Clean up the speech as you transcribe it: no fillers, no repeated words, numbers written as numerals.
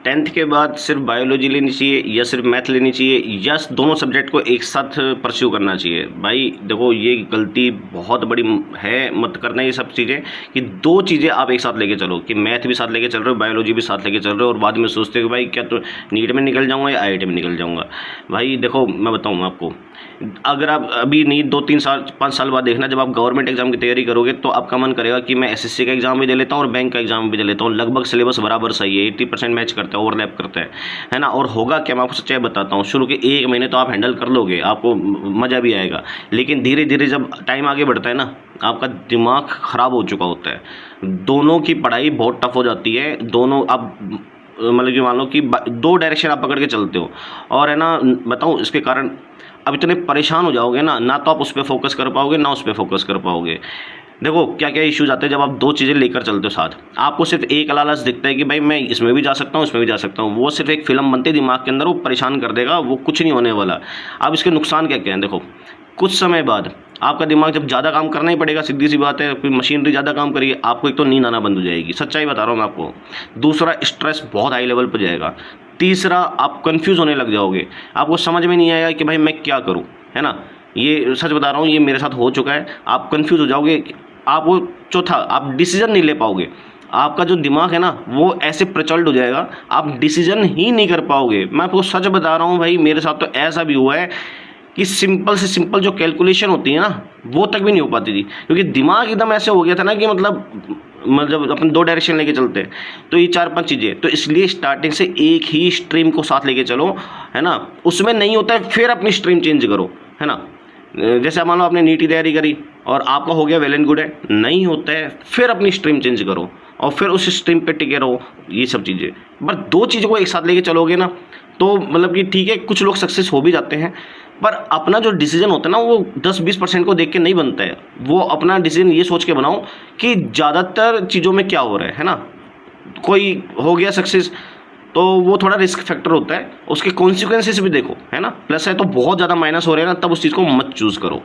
10th के बाद सिर्फ बायोलॉजी लेनी चाहिए या सिर्फ मैथ लेनी चाहिए या दोनों सब्जेक्ट को एक साथ परस्यू करना चाहिए? भाई देखो, ये गलती बहुत बड़ी है, मत करना ये सब चीज़ें कि दो चीज़ें आप एक साथ लेके चलो, कि मैथ भी साथ लेके चल रहे हो, बायोलॉजी भी साथ लेके चल रहे हो, और बाद में सोचते हो कि भाई क्या तो नीट में निकल जाऊँगा या IIT में निकल जाऊँगा। भाई देखो, मैं बताऊँ आपको, अगर आप अभी नहीं 2-3 साल 5 साल बाद देखना, जब आप गवर्नमेंट एग्जाम की तैयारी करोगे तो आपका मन करेगा कि मैं SSC का एग्जाम भी दे लेता हूँ और बैंक का एग्जाम भी दे लेता हूँ। लगभग सिलेबस बराबर सही है, 80% मैच करता है, ओवरलैप करता है ना। और होगा क्या, मैं आपको सच्चाई बताता हूँ, शुरू के 1 महीने तो आप हैंडल कर लोगे, आपको मज़ा भी आएगा, लेकिन धीरे धीरे जब टाइम आगे बढ़ता है ना, आपका दिमाग ख़राब हो चुका होता है। दोनों की पढ़ाई बहुत टफ हो जाती है, दोनों आप मतलब कि मान लो कि 2 डायरेक्शन आप पकड़ के चलते हो, और है ना, बताऊँ इसके कारण अब इतने परेशान हो जाओगे ना तो आप उस पर फोकस कर पाओगे, ना उस पर फोकस कर पाओगे। देखो क्या क्या इश्यूज आते हैं जब आप 2 चीज़ें लेकर चलते हो साथ। आपको सिर्फ एक लालच दिखता है कि भाई मैं इसमें भी जा सकता हूँ, इसमें भी जा सकता हूँ, वो सिर्फ एक फिल्म बनती है दिमाग के अंदर, वो परेशान कर देगा, वो कुछ नहीं होने वाला। अब इसके नुकसान क्या क्या हैं, देखो कुछ समय बाद आपका दिमाग जब ज़्यादा काम करना ही पड़ेगा, सीधी सी बात है, कोई मशीनरी ज़्यादा काम करिए, आपको एक तो नींद आना बंद हो जाएगी, सच्चाई बता रहा हूँ मैं आपको। दूसरा, स्ट्रेस बहुत हाई लेवल पर जाएगा। तीसरा, आप कंफ्यूज होने लग जाओगे, आपको समझ में नहीं आएगा कि भाई मैं क्या करूँ, है ना। ये सच बता रहा हूँ, ये मेरे साथ हो चुका है। आप कंफ्यूज हो जाओगे, आप वो चौथा, आप डिसीजन नहीं ले पाओगे। आपका जो दिमाग है ना, वो ऐसे प्रचलित हो जाएगा, आप डिसीजन ही नहीं कर पाओगे। मैं आपको सच बता रहा हूँ भाई, मेरे साथ तो ऐसा भी हुआ है कि सिंपल से सिंपल जो कैलकुलेशन होती है ना, वो तक भी नहीं हो पाती थी, क्योंकि दिमाग एकदम ऐसे हो गया था ना कि मतलब अपन 2 डायरेक्शन लेके चलते हैं, तो ये 4-5 चीज़ें। तो इसलिए स्टार्टिंग से एक ही स्ट्रीम को साथ लेके चलो, है ना। उसमें नहीं होता है फिर अपनी स्ट्रीम चेंज करो, है ना। जैसे मान लो आपने नीट की तैयारी करी और आपका हो गया, वेल एंड गुड है। नहीं होता है फिर अपनी स्ट्रीम चेंज करो और फिर उस स्ट्रीम पे टिके रहो, ये सब चीज़ें। बस 2 चीज़ों को एक साथ लेके चलोगे ना, तो मतलब कि ठीक है, कुछ लोग सक्सेस हो भी जाते हैं, पर अपना जो डिसीजन होता है ना, वो 10-20% को देख के नहीं बनता है। वो अपना डिसीजन ये सोच के बनाओ कि ज़्यादातर चीज़ों में क्या हो रहा है ना। कोई हो गया सक्सेस तो वो थोड़ा रिस्क फैक्टर होता है, उसके कॉन्सिक्वेंसेस भी देखो, है ना। प्लस है तो बहुत ज़्यादा माइनस हो रहे हैं ना, तब उस चीज़ को मत चूज़ करो।